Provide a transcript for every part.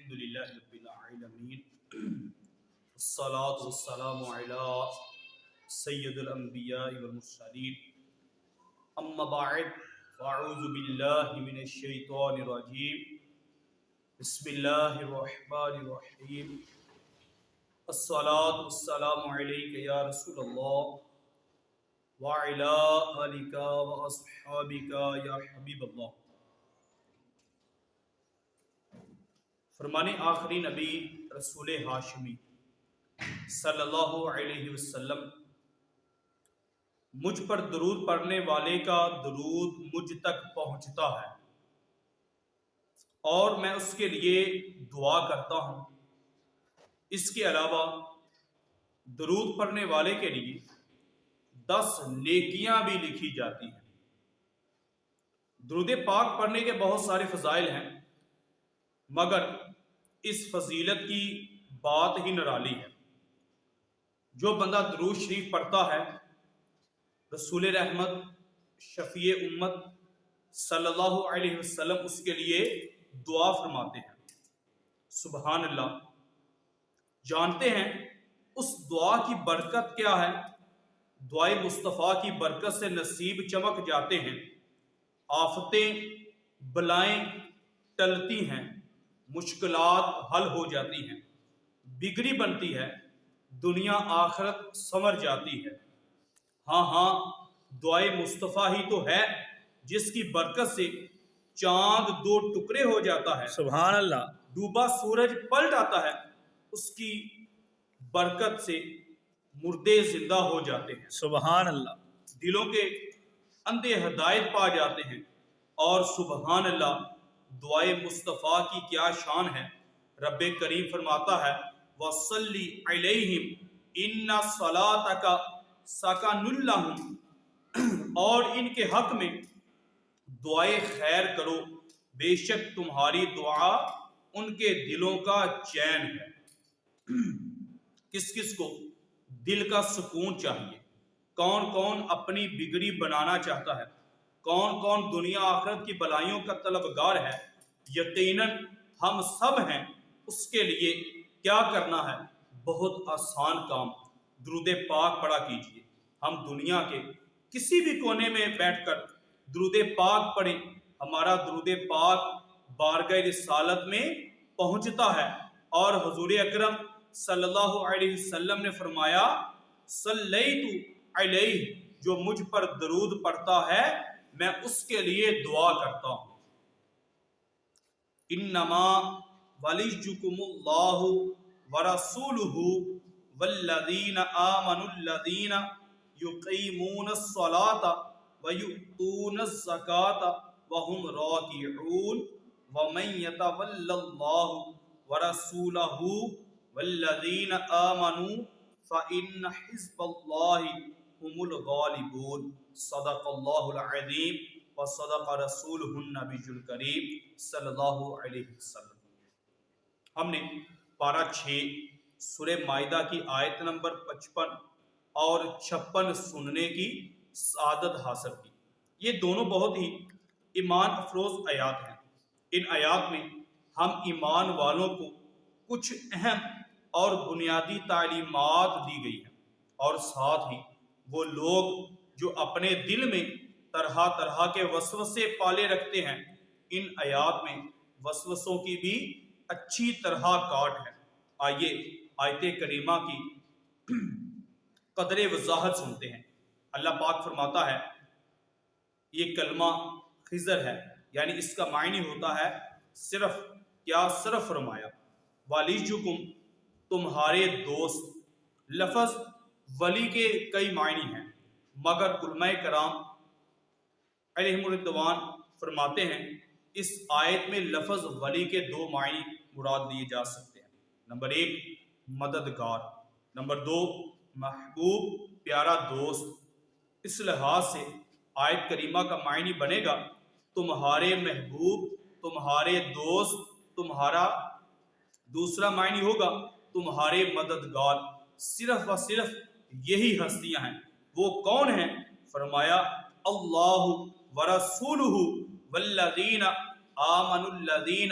الحمد للہ رب العالمین الصلاۃ والسلام علی سید الانبیاء والمرسلین اما بعد فاعوذ باللہ من الشیطان الرجیم بسم اللہ الرحمن الرحیم الصلاۃ والسلام علیک یا رسول اللہ وعلی آلک واصحابک یا حبیب اللہ۔ فرمان آخری نبی رسول ہاشمی صلی اللہ علیہ وسلم، مجھ پر درود پڑھنے والے کا درود مجھ تک پہنچتا ہے اور میں اس کے لیے دعا کرتا ہوں۔ اس کے علاوہ درود پڑھنے والے کے لیے 10 نیکیاں بھی لکھی جاتی ہیں۔ درود پاک پڑھنے کے بہت سارے فضائل ہیں، مگر اس فضیلت کی بات ہی نرالی ہے۔ جو بندہ درود شریف پڑھتا ہے، رسول رحمت شفیع امت صلی اللہ علیہ وسلم اس کے لیے دعا فرماتے ہیں۔ سبحان اللہ! جانتے ہیں اس دعا کی برکت کیا ہے؟ دعائے مصطفیٰ کی برکت سے نصیب چمک جاتے ہیں، آفتیں بلائیں ٹلتی ہیں، مشکلات حل ہو جاتی ہیں، بگڑی بنتی ہے، دنیا آخرت سنور جاتی ہے۔ ہاں، دعائے مصطفیٰ ہی تو ہے جس کی برکت سے چاند 2 ٹکڑے ہو جاتا ہے، سبحان اللہ، ڈوبا سورج پلٹ آتا ہے، اس کی برکت سے مردے زندہ ہو جاتے ہیں، سبحان اللہ، دلوں کے اندھے ہدایت پا جاتے ہیں۔ اور سبحان اللہ، دعائے مصطفیٰ کی کیا شان ہے۔ رب کریم فرماتا ہے وَصَلِّ عَلَيْهِمْ إِنَّ صَلَاتَكَ سَكَنٌ لَّهُمْ، اور ان کے حق میں دعائے خیر کرو، بے شک تمہاری دعا ان کے دلوں کا چین ہے۔ کس کس کو دل کا سکون چاہیے؟ کون کون اپنی بگڑی بنانا چاہتا ہے؟ کون کون دنیا آخرت کی بلائیوں کا طلبگار ہے؟ یقیناً ہم سب ہیں۔ اس کے لیے کیا کرنا ہے؟ بہت آسان کام، درود پاک پڑھا کیجیے۔ ہم دنیا کے کسی بھی کونے میں بیٹھ کر درود پاک پڑھیں، ہمارا درود پاک بارگاہ رسالت میں پہنچتا ہے۔ اور حضور اکرم صلی اللہ علیہ وسلم نے فرمایا صلیت علیہ، جو مجھ پر درود پڑھتا ہے میں اس کے لیے دعا کرتا ہوں۔ انما ولیکم اللہ ورسولہ والذین آمنوا الذین یقیمون الصلاۃ ویؤتون الزکاۃ وہم راکعون ومن یتول اللہ ورسولہ والذین آمنوا فإن حزب اللہ هم الغالبون۔ صدق اللہ العظیم وصدق رسولہ النبی الکریم صلی اللہ علیہ وسلم۔ ہم نے پارہ 6 سورہ مائدہ کی آیت نمبر 55 اور 56 سننے کی سعادت حاصل کی۔ یہ دونوں بہت ہی ایمان افروز آیات ہیں۔ ان آیات میں ہم ایمان والوں کو کچھ اہم اور بنیادی تعلیمات دی گئی ہیں، اور ساتھ ہی وہ لوگ جو اپنے دل میں طرح طرح کے وسوسے پالے رکھتے ہیں، ان آیات میں وسوسوں کی بھی اچھی طرح کاٹ ہے۔ آئیے آیت کریمہ کی قدر وضاحت سنتے ہیں۔ اللہ پاک فرماتا ہے، یہ کلمہ خضر ہے، یعنی اس کا معنی ہوتا ہے صرف، کیا صرف فرمایا، ولیکم تمہارے دوست۔ لفظ ولی کے کئی معنی ہیں، مگر علماء کرام علیہم الرضوان فرماتے ہیں اس آیت میں لفظ ولی کے 2 معنی مراد لیے جا سکتے ہیں۔ نمبر 1 مددگار، نمبر 2 محبوب پیارا دوست۔ اس لحاظ سے آیت کریمہ کا معنی بنے گا تمہارے محبوب، تمہارے دوست، تمہارا دوسرا معنی ہوگا تمہارے مددگار۔ صرف و صرف یہی ہستیاں ہیں۔ وہ کون ہیں؟ فرمایا اللہ ورسولہ والذین آمنوا الذین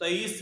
23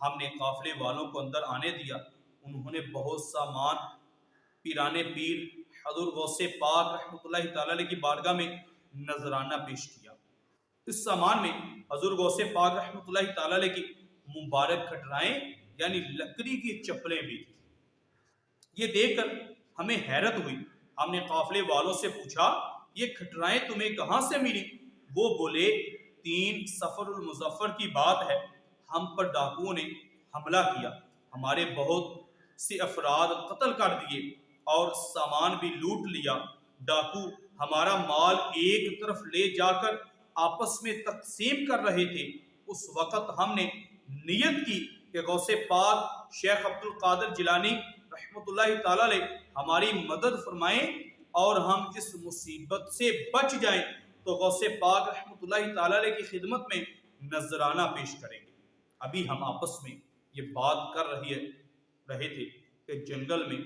ہم نے قافلے والوں کو اندر آنے دیا۔ انہوں نے بہت سا مال پیران پیر حضور غوث پاک رحمۃ اللہ تعالی علیہ کی بارگاہ میں نذرانہ پیش کیا۔ اس سامان میں حضور غوث پاک رحمۃ اللہ تعالی علیہ کی مبارک کھٹرائیں یعنی لکڑی کی چپلیں بھی تھیں۔ یہ دیکھ کر ہمیں حیرت ہوئی۔ ہم نے قافلے والوں سے پوچھا یہ کھٹرائیں تمہیں کہاں سے ملی؟ وہ بولے 3 صفر المظفر کی بات ہے، ہم پر ڈاکوؤں نے حملہ کیا، ہمارے بہت سے افراد قتل کر دیے اور سامان بھی لوٹ لیا۔ ڈاکو ہمارا مال ایک طرف لے جا کر آپس میں تقسیم کر رہے تھے۔ اس وقت ہم نے نیت کی کہ غوث پاک شیخ عبد القادر جیلانی رحمۃ اللہ تعالی علیہ ہماری مدد فرمائیں اور ہم اس مصیبت سے بچ جائیں تو غوث پاک رحمۃ اللہ تعالی علیہ کی خدمت میں نذرانہ پیش کریں گے۔ ابھی ہم آپس میں یہ بات کر رہے تھے کہ جنگل میں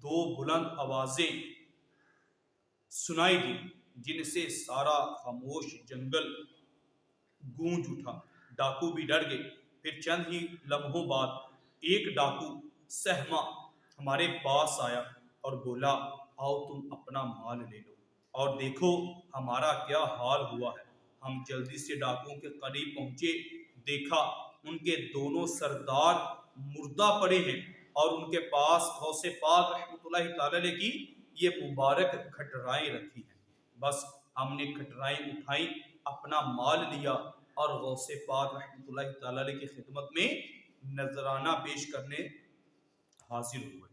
2 بلند آوازیں سنائی دی جن سے سارا خاموش جنگل گونج اٹھا۔ ڈاکو بھی ڈر گئے۔ پھر چند ہی لمحوں بعد ایک ڈاکو سہما ہمارے پاس آیا اور بولا آؤ تم اپنا مال لے لو اور دیکھو ہمارا کیا حال ہوا ہے۔ ہم جلدی سے ڈاکوؤں کے قریب پہنچے، دیکھا ان کے دونوں سردار مردہ پڑے ہیں اور ان کے پاس غوث پاک رحمۃ اللہ تعالی علیہ کی یہ مبارک کھٹرائیں رکھی ہیں۔ بس ہم نے کھٹرائیں اٹھائیں، اپنا مال لیا اور غوث پاک رحمۃ اللہ تعالی علیہ کی خدمت میں نذرانہ پیش کرنے حاضر ہوئے۔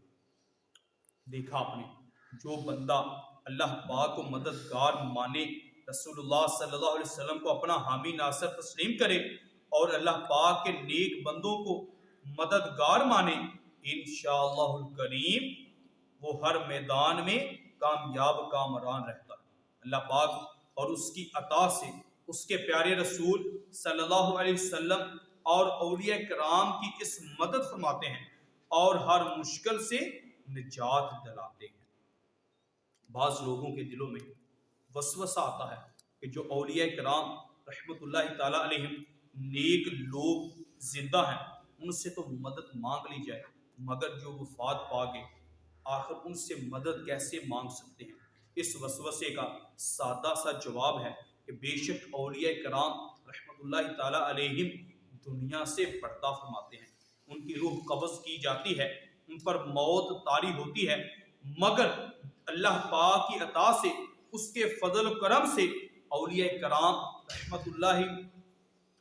دیکھا آپ نے، جو بندہ اللہ پاک کو مددگار مانے، رسول اللہ صلی اللہ علیہ وسلم کو اپنا حامی ناصر تسلیم کرے اور اللہ پاک کے نیک بندوں کو مددگار مانے، انشاءاللہ الکریم وہ ہر میدان میں کامیاب کامران رہتا ہے۔ اللہ پاک اور اس کی عطا سے اس کے پیارے رسول صلی اللہ علیہ وسلم اور اولیاء کرام کی اس مدد فرماتے ہیں اور ہر مشکل سے نجات دلاتے ہیں۔ بعض لوگوں کے دلوں میں وسوسہ آتا ہے کہ جو اولیاء کرام رحمت اللہ تعالی علیہم نیک لوگ زندہ ہیں ان سے تو مدد مانگ لی جائے، مگر جو وفات پا گئے آخر ان سے مدد کیسے مانگ سکتے ہیں؟ اس وسوسے کا سادہ سا جواب ہے کہ بے شک اولیاء کرام رحمت اللہ تعالی علیہم دنیا سے پردہ فرماتے ہیں، ان کی روح قبض کی جاتی ہے، ان پر موت طاری ہوتی ہے، مگر اللہ پاک کی عطا سے، اس کے فضل و کرم سے اولیاء کرام رحمت اللہ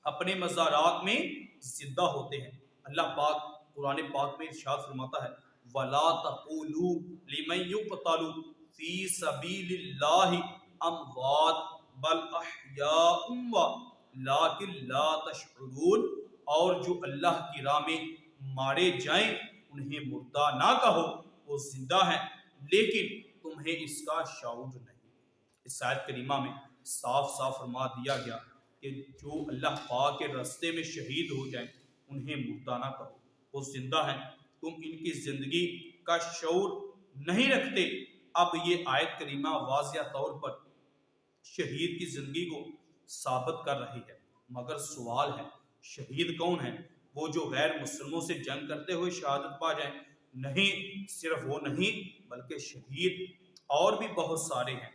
اپنے مزارات میں زندہ ہوتے ہیں۔ اللہ پاک قرآن پاک میں ارشاد فرماتا ہے وَلَا تَقُولُوا لِمَنْ يُقْتَلُ فِي سَبِيلِ اللَّهِ أَمْوَاتٌ بَلْ أَحْيَاءٌ وَلَٰكِن لَا تَشْعُرُونَ، اور جو اللہ کی راہ میں مارے جائیں انہیں مردہ نہ کہو، وہ زندہ ہیں لیکن تمہیں اس کا شعور نہیں۔ اس آیت کریمہ میں صاف صاف فرما دیا گیا کہ جو اللہ پاک کے راستے میں شہید ہو جائیں انہیں مردہ نہ کہو، وہ زندہ ہیں، تم ان کی زندگی کا شعور نہیں رکھتے۔ اب یہ آیت کریمہ واضح طور پر شہید کی زندگی کو ثابت کر رہی ہے، مگر سوال ہے شہید کون ہے؟ وہ جو غیر مسلموں سے جنگ کرتے ہوئے شہادت پا جائیں؟ نہیں، صرف وہ نہیں بلکہ شہید اور بھی بہت سارے ہیں۔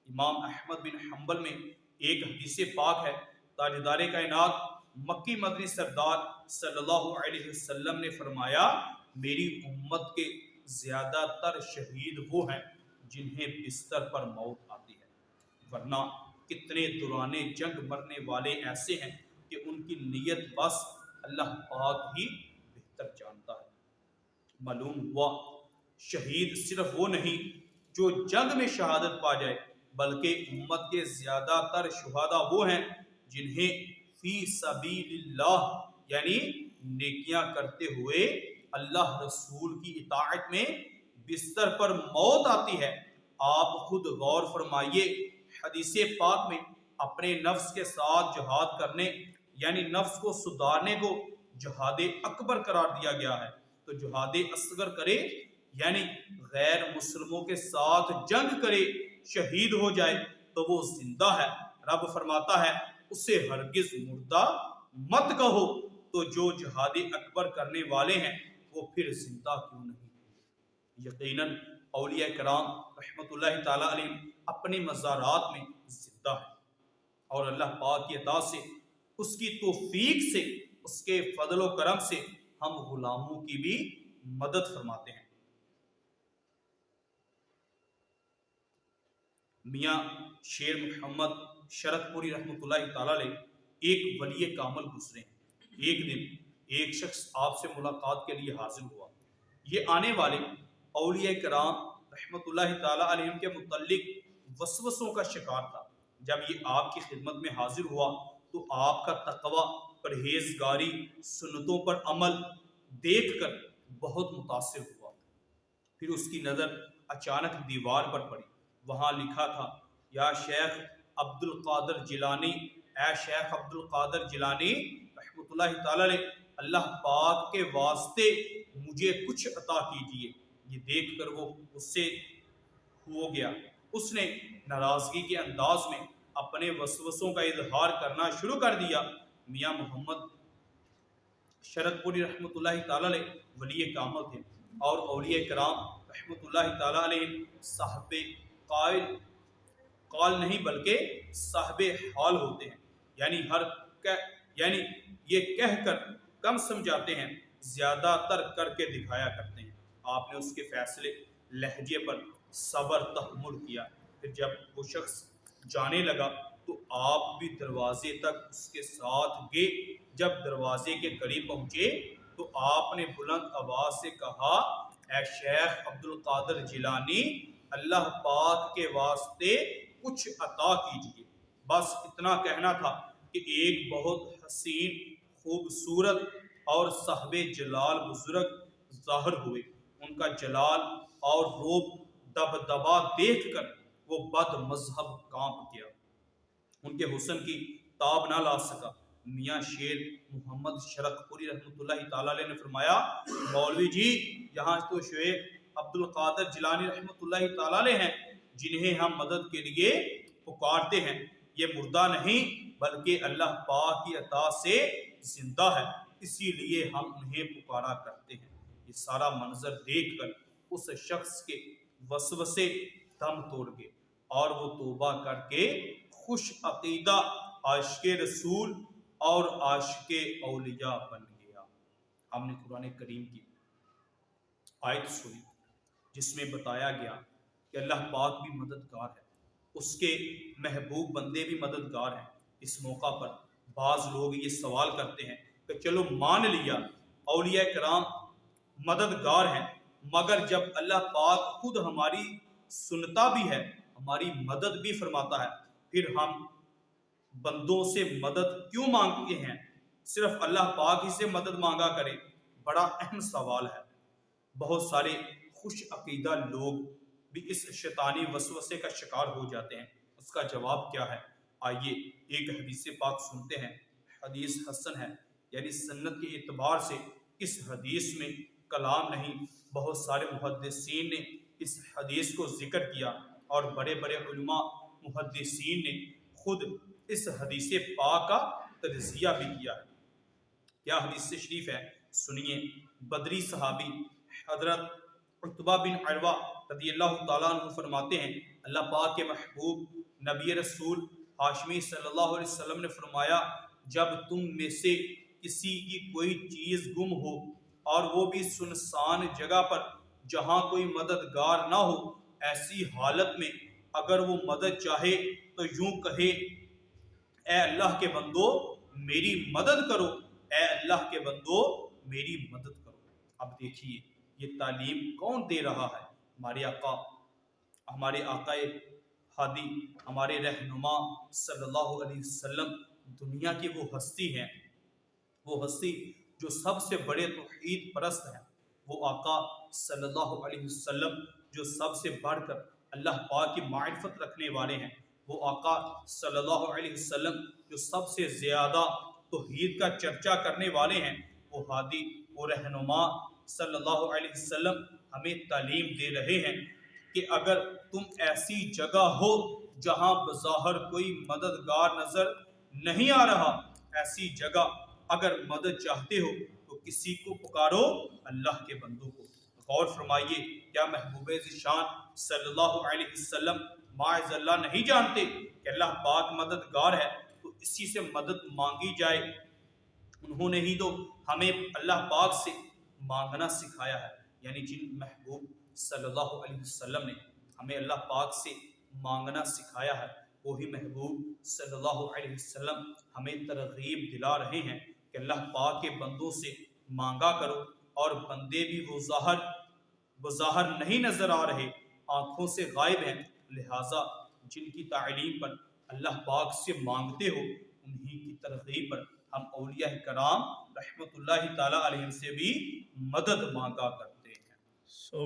امام احمد بن حنبل میں ایک حدیث پاک ہے، تاجدار کائنات مکی مدنی سردار صلی اللہ علیہ وسلم نے فرمایا میری امت کے زیادہ تر شہید وہ ہیں جنہیں بستر پر موت آتی ہے، ورنہ کتنے دوران جنگ مرنے والے ایسے ہیں کہ ان کی نیت بس اللہ پاک ہی بہتر جانتا ہے۔ معلوم ہوا شہید صرف وہ نہیں جو جنگ میں شہادت پا جائے، بلکہ امت کے زیادہ تر شہداء وہ ہیں جنہیں فی سبیل اللہ یعنی نیکیاں کرتے ہوئے اللہ رسول کی اطاعت میں بستر پر موت آتی ہے۔ آپ خود غور فرمائیے، حدیث پاک میں اپنے نفس کے ساتھ جہاد کرنے یعنی نفس کو سدھارنے کو جہاد اکبر قرار دیا گیا ہے، تو جہاد اصغر کرے یعنی غیر مسلموں کے ساتھ جنگ کرے، شہید ہو جائے تو وہ زندہ ہے۔ رب فرماتا ہے اسے ہرگز مردہ مت کہو، تو جو جہاد اکبر کرنے والے ہیں وہ پھر زندہ کیوں نہیں؟ یقیناً اولیاء کرام رحمۃ اللہ تعالی علیہ اپنے مزارات میں زندہ ہیں، اور اللہ پاک کی عطا سے، اس کی توفیق سے، اس کے فضل و کرم سے ہم غلاموں کی بھی مدد فرماتے ہیں۔ میاں شیر محمد شرک پوری رحمۃ اللہ تعالی علیہ ایک ولی کامل گزرے ہیں۔ ایک دن ایک شخص آپ سے ملاقات کے لیے حاضر ہوا۔ یہ آنے والے اولیاء کرام رحمۃ اللہ تعالی علیہ کے متعلق وسوسوں کا شکار تھا۔ جب یہ آپ کی خدمت میں حاضر ہوا تو آپ کا تقوی، پرہیزگاری، سنتوں پر عمل دیکھ کر بہت متاثر ہوا۔ پھر اس کی نظر اچانک دیوار پر پڑی۔ وہاں لکھا تھا، یا شیخ عبد القادر جیلانی، اے شیخ عبد القادر جیلانی رحمۃ اللہ تعالی علیہ، اللہ پاک کے واسطے مجھے کچھ عطا کیجیے۔ یہ دیکھ کر وہ اس سے ہو گیا۔ اس نے ناراضگی کے انداز میں اپنے وسوسوں کا اظہار کرنا شروع کر دیا۔ میاں محمد شرک پوری رحمۃ اللہ تعالی علیہ ولی کامل تھے، اور اولیاء کرام رحمۃ اللہ تعالی علیہ صاحب قال نہیں بلکہ صاحب حال ہوتے ہیں، یعنی یہ کہہ کر کم سمجھاتے ہیں، زیادہ تر کر کے دکھایا کرتے ہیں۔ آپ نے اس کے فیصلے لہجے پر صبر تحمل کیا۔ پھر جب وہ شخص جانے لگا تو آپ بھی دروازے تک اس کے ساتھ گئے۔ جب دروازے کے قریب پہنچے تو آپ نے بلند آواز سے کہا، اے شیخ عبد القادر جیلانی، اللہ پاک کے واسطے کچھ عطا کیجیے۔ بس اتنا کہنا تھا کہ ایک بہت حسین، خوبصورت اور صاحب جلال بزرگ ظاہر ہوئے۔ ان کا جلال اور روب دبدبا دیکھ کر وہ بد مذہب کانپ گیا، ان کے حسن کی تاب نہ لا سکا۔ میاں شیر محمد شرک پوری رحمۃ اللہ تعالی علیہ نے فرمایا، مولوی جی، یہاں تو شیخ عبد القادر جیلانی رحمۃ اللہ تعالی علیہ ہیں، جنہیں ہم مدد کے لیے پکارتے ہیں۔ یہ مردہ نہیں بلکہ اللہ پاک کی عطا سے زندہ ہے، اسی لیے ہم انہیں پکارا کرتے ہیں۔ یہ سارا منظر دیکھ کر اس شخص کے وسوسے دم توڑ گئے، اور وہ توبہ کر کے خوش عقیدہ عاشق رسول اور عاشق اولیاء بن گیا۔ ہم نے قرآن کریم کی آیت سنی جس میں بتایا گیا کہ اللہ پاک بھی مددگار ہے، اس کے محبوب بندے بھی مددگار ہیں۔ اس موقع پر بعض لوگ یہ سوال کرتے ہیں کہ چلو مان لیا اولیاء کرام مددگار ہیں، مگر جب اللہ پاک خود ہماری سنتا بھی ہے، ہماری مدد بھی فرماتا ہے، پھر ہم بندوں سے مدد کیوں مانگتے ہیں؟ صرف اللہ پاک ہی سے مدد مانگا کریں۔ بڑا اہم سوال ہے۔ بہت سارے خوش عقیدہ لوگ بھی اس شیطانی وسوسے کا شکار ہو جاتے ہیں۔ اس کا جواب کیا ہے؟ آئیے ایک حدیث پاک سنتے ہیں۔ حدیث حسن ہے، یعنی سنت کے اعتبار سے اس حدیث میں کلام نہیں۔ بہت سارے محدثین نے اس حدیث کو ذکر کیا، اور بڑے بڑے علماء محدثین نے خود اس حدیث پاک کا تجزیہ بھی کیا ہے۔ کیا حدیث شریف ہے؟ سنیے۔ بدری صحابی حضرت عتبہ بن عروہ رضی اللہ تعالیٰ عنہ فرماتے ہیں، اللہ پاک کے محبوب نبی رسول ہاشمی صلی اللہ علیہ وسلم نے فرمایا، جب تم میں سے کسی کی کوئی چیز گم ہو اور وہ بھی سنسان جگہ پر جہاں کوئی مددگار نہ ہو، ایسی حالت میں اگر وہ مدد چاہے تو یوں کہے، اے اللہ کے بندو میری مدد کرو، اے اللہ کے بندو میری مدد کرو۔ اب دیکھیے یہ تعلیم کون دے رہا ہے؟ ہمارے آقا، ہمارے آقا ہادی، ہمارے رہنما صلی اللہ علیہ وسلم دنیا کی وہ ہستی ہیں، وہ ہستی جو سب سے بڑے توحید پرست ہیں، وہ آقا صلی اللہ علیہ وسلم جو سب سے بڑھ کر اللہ پاک کی معرفت رکھنے والے ہیں، وہ آقا صلی اللہ علیہ وسلم جو سب سے زیادہ توحید کا چرچا کرنے والے ہیں، وہ ہادی، وہ رہنما صلی اللہ علیہ وسلم ہمیں تعلیم دے رہے ہیں کہ اگر تم ایسی جگہ ہو جہاں بظاہر کوئی مددگار نظر نہیں آ رہا، ایسی جگہ اگر مدد چاہتے ہو تو کسی کو پکارو، اللہ کے بندوں کو۔ غور فرمائیے، کیا محبوب ذیشان صلی اللہ علیہ وسلم معاذ اللہ نہیں جانتے کہ اللہ پاک مددگار ہے، تو اسی سے مدد مانگی جائے؟ انہوں نے ہی تو ہمیں اللہ پاک سے مانگنا سکھایا ہے، یعنی جن محبوب صلی اللہ علیہ وسلم نے ہمیں اللہ پاک سے مانگنا سکھایا ہے، وہی محبوب صلی اللہ علیہ وسلم ہمیں ترغیب دلا رہے ہیں کہ اللہ پاک کے بندوں سے مانگا کرو، اور بندے بھی وہ ظاہر نہیں نظر آ رہے، آنکھوں سے غائب ہیں، لہٰذا جن کی تعلیم پر اللہ پاک سے مانگتے ہو انہی کی ترغیب پر ہم اولیاء کرام رحمت اللہ تعالی علیہ سے بھی مدد مانگا کرتے ہیں۔